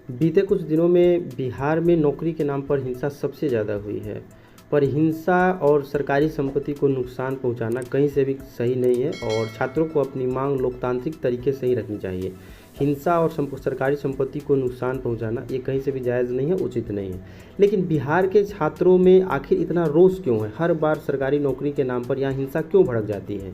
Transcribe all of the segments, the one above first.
बीते कुछ दिनों में बिहार में नौकरी के नाम पर हिंसा सबसे ज़्यादा हुई है। पर हिंसा और सरकारी संपत्ति को नुकसान पहुंचाना कहीं से भी सही नहीं है और छात्रों को अपनी मांग लोकतांत्रिक तरीके से ही रखनी चाहिए। हिंसा और सरकारी संपत्ति को नुकसान पहुंचाना ये कहीं से भी जायज़ नहीं है, उचित नहीं है। लेकिन बिहार के छात्रों में आखिर इतना रोष क्यों है? हर बार सरकारी नौकरी के नाम पर यहाँ हिंसा क्यों भड़क जाती है?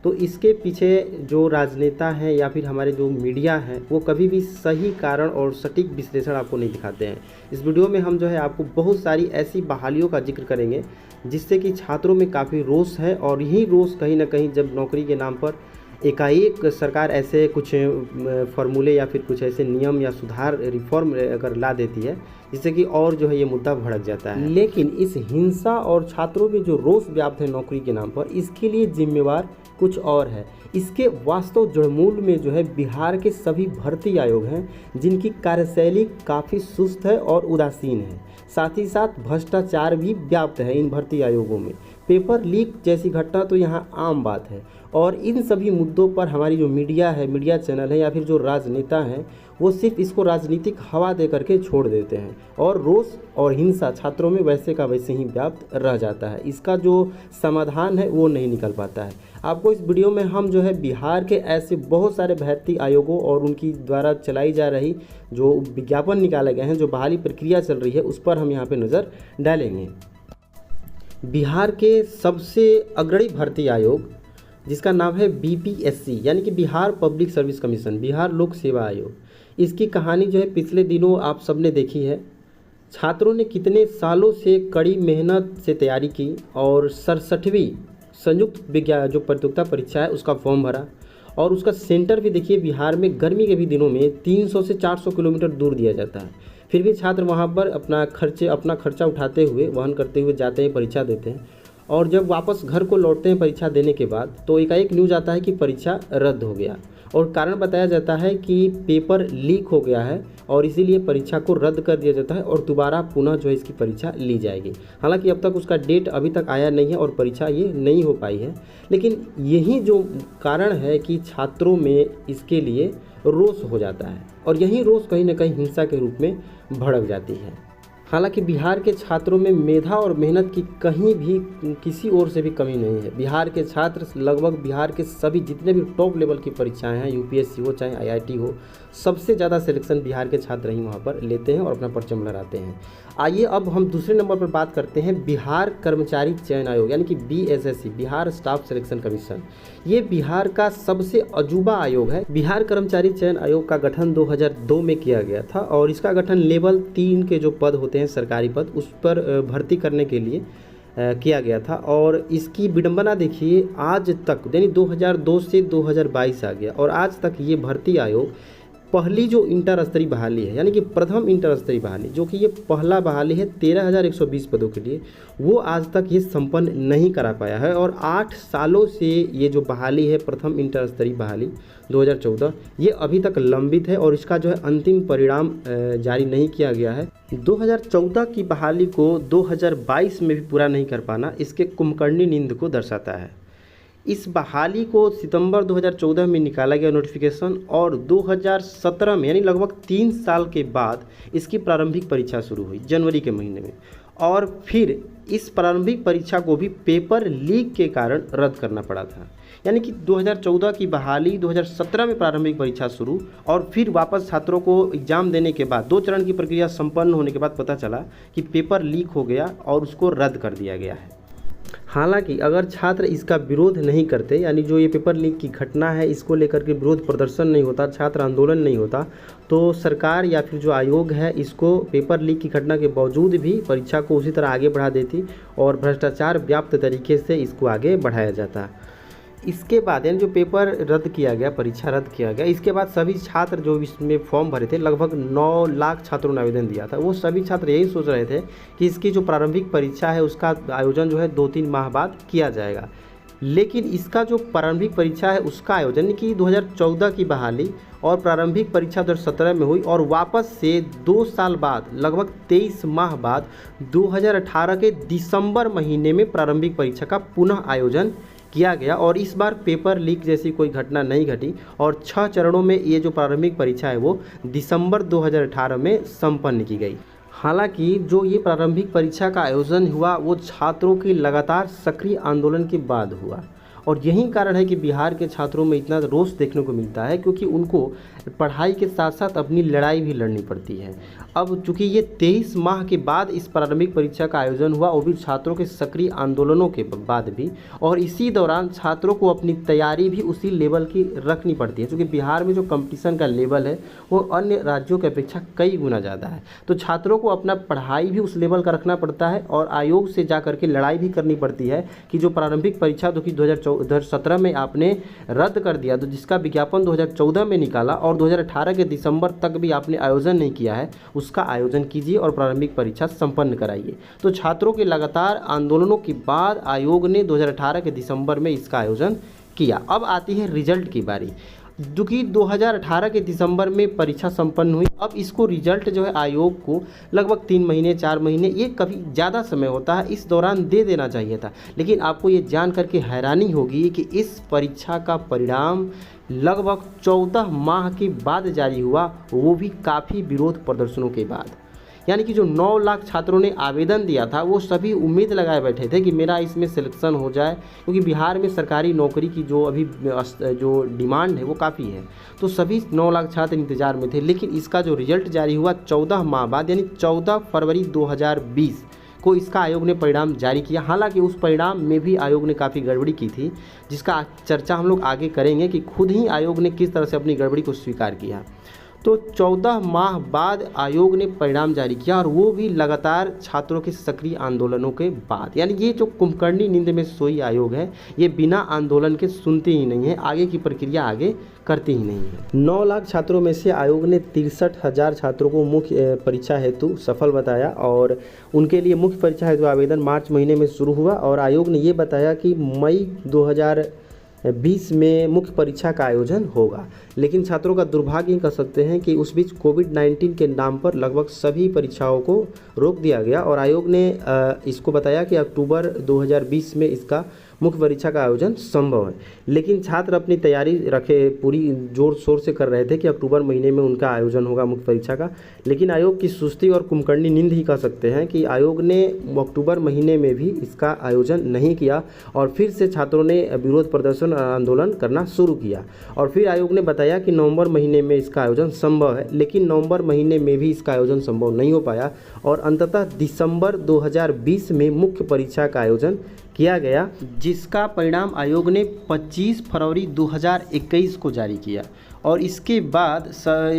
तो इसके पीछे जो राजनेता हैं या फिर हमारे जो मीडिया हैं वो कभी भी सही कारण और सटीक विश्लेषण आपको नहीं दिखाते हैं। इस वीडियो में हम जो है आपको बहुत सारी ऐसी बहालियों का जिक्र करेंगे जिससे कि छात्रों में काफ़ी रोष है, और यही रोष कहीं ना कहीं जब नौकरी के नाम पर एकाएक सरकार ऐसे कुछ फार्मूले या फिर कुछ ऐसे नियम या सुधार रिफॉर्म अगर ला देती है जिससे कि और जो है ये मुद्दा भड़क जाता है। लेकिन इस हिंसा और छात्रों में जो रोष व्याप्त है नौकरी के नाम पर, इसके लिए जिम्मेवार कुछ और है। इसके वास्तव जड़मूल में जो है बिहार के सभी भर्ती आयोग हैं जिनकी कार्यशैली काफ़ी सुस्त है और उदासीन है। साथ ही साथ भ्रष्टाचार भी व्याप्त है इन भर्ती आयोगों में। पेपर लीक जैसी घटना तो यहाँ आम बात है, और इन सभी मुद्दों पर हमारी जो मीडिया है, मीडिया चैनल है या फिर जो राजनेता हैं वो सिर्फ इसको राजनीतिक हवा दे करके छोड़ देते हैं, और रोष और हिंसा छात्रों में वैसे का वैसे ही व्याप्त रह जाता है। इसका जो समाधान है वो नहीं निकल पाता है। आपको इस वीडियो में हम जो है बिहार के ऐसे बहुत सारे भर्ती आयोगों और उनकी द्वारा चलाई जा रही जो विज्ञापन निकाले गए हैं, जो बहाली प्रक्रिया चल रही है, उस पर हम यहाँ पे नज़र डालेंगे। बिहार के सबसे अग्रणी भर्ती आयोग जिसका नाम है बीपीएससी यानी कि Bihar public service commission, Bihar लोक सेवा आयोग, इसकी कहानी जो है पिछले दिनों आप सबने देखी है। छात्रों ने कितने सालों से कड़ी मेहनत से तैयारी की और 67वीं संयुक्त विज्ञान जो प्रतियोगिता परीक्षा है उसका फॉर्म भरा, और उसका सेंटर भी देखिए बिहार में गर्मी के भी दिनों में 300 से 400 किलोमीटर दूर दिया जाता है। फिर भी छात्र वहाँ पर अपना खर्चा उठाते हुए, वहन करते हुए जाते हैं, परीक्षा देते हैं, और जब वापस घर को लौटते हैं परीक्षा देने के बाद तो एकाएक न्यूज़ आता है कि परीक्षा रद्द हो गया, और कारण बताया जाता है कि पेपर लीक हो गया है और इसीलिए परीक्षा को रद्द कर दिया जाता है और दोबारा पुनः जो है इसकी परीक्षा ली जाएगी। हालांकि अब तक उसका डेट अभी तक आया नहीं है और परीक्षा ये नहीं हो पाई है। लेकिन यही जो कारण है कि छात्रों में इसके लिए रोष हो जाता है, और यही रोष कहीं ना कहीं हिंसा के रूप में भड़क जाती है। हालांकि बिहार के छात्रों में मेधा और मेहनत की कहीं भी किसी ओर से भी कमी नहीं है। बिहार के छात्र लगभग बिहार के सभी जितने भी टॉप लेवल की परीक्षाएं हैं, यूपीएससी हो चाहे आईआईटी हो, सबसे ज़्यादा सिलेक्शन बिहार के छात्र ही वहाँ पर लेते हैं और अपना परचम लहराते हैं। आइए अब हम दूसरे नंबर पर बात करते हैं बिहार कर्मचारी चयन आयोग यानी कि BSSC, Bihar staff selection commission. ये बिहार का सबसे अजूबा आयोग है। बिहार कर्मचारी चयन आयोग का गठन 2002 में किया गया था, और इसका गठन लेवल 3 के जो पद होते हैं सरकारी पद, उस पर भर्ती करने के लिए किया गया था। और इसकी विडंबना देखिए, आज तक यानी 2002 से 2022 आ गया और आज तक ये भर्ती आयोग पहली जो इंटर स्तरीय बहाली है यानी कि प्रथम इंटर स्तरीय बहाली, जो कि ये पहला बहाली है 13,120 पदों के लिए, वो आज तक ये संपन्न नहीं करा पाया है। और 8 सालों से ये जो बहाली है प्रथम इंटर स्तरीय बहाली 2014, ये अभी तक लंबित है और इसका जो है अंतिम परिणाम जारी नहीं किया गया है। 2014 की बहाली को 2022 में भी पूरा नहीं कर पाना इसके कुंभकर्णी नींद को दर्शाता है। इस बहाली को सितंबर 2014 में निकाला गया नोटिफिकेशन, और 2017 में यानी लगभग 3 साल के बाद इसकी प्रारंभिक परीक्षा शुरू हुई जनवरी के महीने में, और फिर इस प्रारंभिक परीक्षा को भी पेपर लीक के कारण रद्द करना पड़ा था। यानी कि 2014 की बहाली 2017 में प्रारंभिक परीक्षा शुरू, और फिर वापस छात्रों को एग्ज़ाम देने के बाद 2 चरण की प्रक्रिया संपन्न होने के बाद पता चला कि पेपर लीक हो गया और उसको रद्द कर दिया गया है। हालांकि अगर छात्र इसका विरोध नहीं करते, यानी जो ये पेपर लीक की घटना है इसको लेकर के विरोध प्रदर्शन नहीं होता, छात्र आंदोलन नहीं होता, तो सरकार या फिर जो आयोग है इसको पेपर लीक की घटना के बावजूद भी परीक्षा को उसी तरह आगे बढ़ा देती और भ्रष्टाचार व्याप्त तरीके से इसको आगे बढ़ाया जाता। इसके बाद यानी जो पेपर रद्द किया गया, परीक्षा रद्द किया गया, इसके बाद सभी छात्र जो इसमें फॉर्म भरे थे, लगभग 9 लाख छात्रों ने आवेदन दिया था, वो सभी छात्र यही सोच रहे थे कि इसकी जो प्रारंभिक परीक्षा है उसका आयोजन जो है 2-3 माह बाद किया जाएगा। लेकिन इसका जो प्रारंभिक परीक्षा है उसका आयोजन की 2014 की बहाली और प्रारंभिक परीक्षा 2017 में हुई, और वापस से 2 साल बाद लगभग 23 माह बाद 2018 के दिसंबर महीने में प्रारंभिक परीक्षा का पुनः आयोजन किया गया और इस बार पेपर लीक जैसी कोई घटना नहीं घटी और 6 चरणों में ये जो प्रारंभिक परीक्षा है वो दिसंबर 2018 में संपन्न की गई। हालांकि जो ये प्रारंभिक परीक्षा का आयोजन हुआ वो छात्रों के लगातार सक्रिय आंदोलन के बाद हुआ और यही कारण है कि बिहार के छात्रों में इतना रोष देखने को मिलता है, क्योंकि उनको पढ़ाई के साथ साथ अपनी लड़ाई भी लड़नी पड़ती है। अब चूँकि ये 23 माह के बाद इस प्रारंभिक परीक्षा का आयोजन हुआ, वो भी छात्रों के सक्रिय आंदोलनों के बाद भी, और इसी दौरान छात्रों को अपनी तैयारी भी उसी लेवल की रखनी पड़ती है, क्योंकि बिहार में जो कंपटीशन का लेवल है वो अन्य राज्यों की अपेक्षा कई गुना ज़्यादा है। तो छात्रों को अपना पढ़ाई भी उस लेवल का रखना पड़ता है और आयोग से जा करके लड़ाई भी करनी पड़ती है कि जो प्रारंभिक परीक्षा जो कि 2017 में आपने रद्द कर दिया, तो जिसका विज्ञापन 2014 में निकाला और 2018 के दिसंबर तक भी आपने आयोजन नहीं किया है, उसका आयोजन कीजिए और प्रारंभिक परीक्षा संपन्न कराइए। तो छात्रों के लगातार आंदोलनों के बाद आयोग ने 2018 के दिसंबर में इसका आयोजन किया। अब आती है रिजल्ट की बारी, जो कि 2018 के दिसंबर में परीक्षा संपन्न हुई। अब इसको रिजल्ट जो है आयोग को लगभग 3 महीने 4 महीने, ये कभी ज़्यादा समय होता है, इस दौरान दे देना चाहिए था। लेकिन आपको ये जान करके हैरानी होगी कि इस परीक्षा का परिणाम लगभग 14 माह के बाद जारी हुआ, वो भी काफ़ी विरोध प्रदर्शनों के बाद। यानी कि जो 9 लाख छात्रों ने आवेदन दिया था वो सभी उम्मीद लगाए बैठे थे कि मेरा इसमें सिलेक्शन हो जाए, क्योंकि बिहार में सरकारी नौकरी की जो अभी जो डिमांड है वो काफ़ी है। तो सभी 9 लाख छात्र इंतजार में थे। लेकिन इसका जो रिजल्ट जारी हुआ 14 माह बाद, यानी 14 फरवरी 2020 को इसका आयोग ने परिणाम जारी किया। हालांकि उस परिणाम में भी आयोग ने काफ़ी गड़बड़ी की थी, जिसका चर्चा हम लोग आगे करेंगे कि खुद ही आयोग ने किस तरह से अपनी गड़बड़ी को स्वीकार किया। तो 14 माह बाद आयोग ने परिणाम जारी किया और वो भी लगातार छात्रों के सक्रिय आंदोलनों के बाद। यानी ये जो कुंभकर्णी नींद में सोई आयोग है, ये बिना आंदोलन के सुनते ही नहीं है, आगे की प्रक्रिया आगे करते ही नहीं है। 9 लाख छात्रों में से आयोग ने 63,000 छात्रों को मुख्य परीक्षा हेतु सफल बताया और उनके लिए मुख्य परीक्षा हेतु आवेदन मार्च महीने में शुरू हुआ और आयोग ने ये बताया कि मई 2020 में मुख्य परीक्षा का आयोजन होगा। लेकिन छात्रों का दुर्भाग्य कह सकते हैं कि उस बीच कोविड-19 के नाम पर लगभग सभी परीक्षाओं को रोक दिया गया और आयोग ने इसको बताया कि अक्टूबर 2020 में इसका मुख्य परीक्षा का आयोजन संभव है। लेकिन छात्र अपनी तैयारी पूरी जोर शोर से कर रहे थे कि अक्टूबर महीने में उनका आयोजन होगा मुख्य परीक्षा का। लेकिन आयोग की सुस्ती और कुंभकर्णी नींद ही कह सकते हैं कि आयोग ने अक्टूबर महीने में भी इसका आयोजन नहीं किया और फिर से छात्रों ने विरोध प्रदर्शन और आंदोलन करना शुरू किया। और फिर आयोग ने बताया कि नवंबर महीने में इसका आयोजन संभव है, लेकिन नवंबर महीने में भी इसका आयोजन संभव नहीं हो पाया और अंततः दिसंबर 2020 में मुख्य परीक्षा का आयोजन किया गया, जिसका परिणाम आयोग ने 25 फरवरी 2021 को जारी किया। और इसके बाद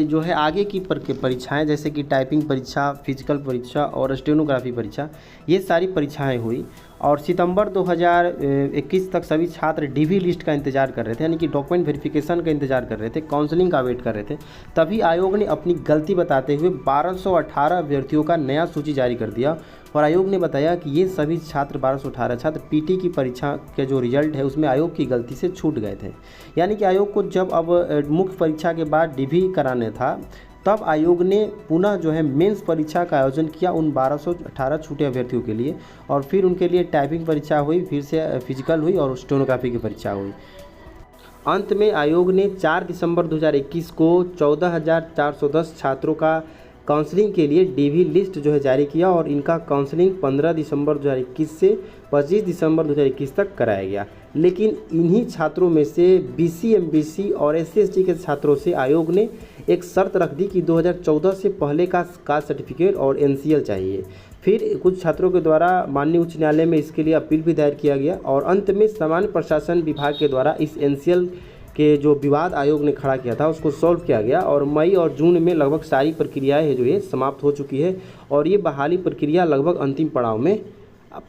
जो है आगे की परीक्षाएं, जैसे कि टाइपिंग परीक्षा, फिजिकल परीक्षा और स्टेनोग्राफी परीक्षा, ये सारी परीक्षाएं हुई और सितंबर 2021 तक सभी छात्र डीवी लिस्ट का इंतजार कर रहे थे, यानी कि डॉक्यूमेंट वेरिफिकेशन का इंतजार कर रहे थे, काउंसलिंग का वेट कर रहे थे। तभी आयोग ने अपनी गलती बताते हुए 1218 अभ्यर्थियों का नया सूची जारी कर दिया और आयोग ने बताया कि ये सभी छात्र 1218 छात्र पीटी की परीक्षा के जो रिजल्ट है उसमें आयोग की गलती से छूट गए थे। यानी कि आयोग को जब अब मुख्य परीक्षा के बाद डीवी कराने था, तब आयोग ने पुनः जो है मेंस परीक्षा का आयोजन किया उन 1218 छूटे अभ्यर्थियों के लिए और फिर उनके लिए टाइपिंग परीक्षा हुई, फिर से फिजिकल हुई और स्टेनोग्राफी की परीक्षा हुई। अंत में आयोग ने 4 दिसंबर 2021 को 14,410 छात्रों का काउंसलिंग के लिए डीवी लिस्ट जो है जारी किया और इनका काउंसलिंग 15 दिसंबर 2021 से 25 दिसंबर 2021 तक कराया गया। लेकिन इन्हीं छात्रों में से बीसी, एमबीसी और एससी एसटी के छात्रों से आयोग ने एक शर्त रख दी कि 2014 से पहले का कास्ट सर्टिफिकेट और एनसीएल चाहिए। फिर कुछ छात्रों के द्वारा माननीय उच्च न्यायालय में इसके लिए अपील भी दायर किया गया और अंत में सामान्य प्रशासन विभाग के द्वारा इस एनसीएल के जो विवाद आयोग ने खड़ा किया था उसको सॉल्व किया गया और मई और जून में लगभग सारी प्रक्रियाएं जो है समाप्त हो चुकी है और ये बहाली प्रक्रिया लगभग अंतिम पड़ाव में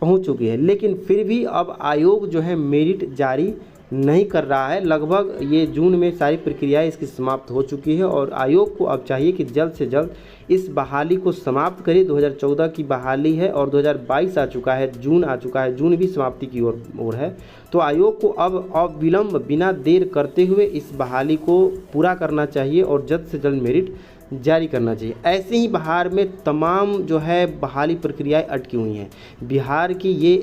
पहुंच चुकी है। लेकिन फिर भी अब आयोग जो है मेरिट जारी नहीं कर रहा है। लगभग ये जून में सारी प्रक्रियाएं इसकी समाप्त हो चुकी है और आयोग को अब चाहिए कि जल्द से जल्द इस बहाली को समाप्त करे। 2014 की बहाली है और 2022 आ चुका है, जून आ चुका है, जून भी समाप्ति की ओर है। तो आयोग को अब अविलंब बिना देर करते हुए इस बहाली को पूरा करना चाहिए और जल्द से जल्द मेरिट जारी करना चाहिए। ऐसे ही बिहार में तमाम जो है बहाली प्रक्रियाएं अटकी हुई हैं। बिहार की ये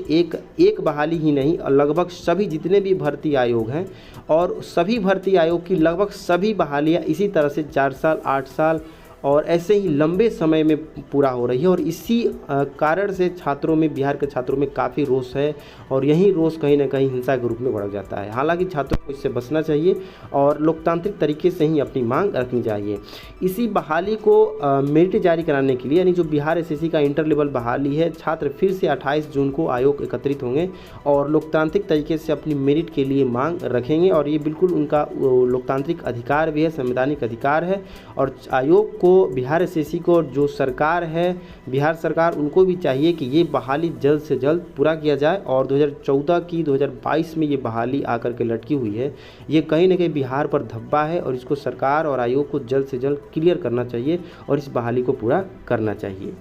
एक बहाली ही नहीं, लगभग सभी जितने भी भर्ती आयोग हैं और सभी भर्ती आयोग की लगभग सभी बहालियाँ इसी तरह से 4 साल 8 साल और ऐसे ही लंबे समय में पूरा हो रही है। और इसी कारण से छात्रों में, बिहार के छात्रों में काफ़ी रोष है और यही रोष कहीं ना कहीं हिंसा के रूप में बढ़ जाता है। हालांकि छात्रों को इससे बचना चाहिए और लोकतांत्रिक तरीके से ही अपनी मांग रखनी चाहिए। इसी बहाली को मेरिट जारी कराने के लिए, यानी जो बिहार एसएससी का इंटर लेवल बहाली है, छात्र फिर से 28 जून को आयोग एकत्रित होंगे और लोकतांत्रिक तरीके से अपनी मेरिट के लिए मांग रखेंगे। और ये बिल्कुल उनका लोकतांत्रिक अधिकार भी है, संवैधानिक अधिकार है। और आयोग को, बिहार एसएससी को, जो सरकार है बिहार सरकार, उनको भी चाहिए कि ये बहाली जल्द से जल्द पूरा किया जाए। और 2014 की 2022 में ये बहाली आकर के लटकी हुई है, ये कहीं ना कहीं बिहार पर धब्बा है और इसको सरकार और आयोग को जल्द से जल्द क्लियर करना चाहिए और इस बहाली को पूरा करना चाहिए।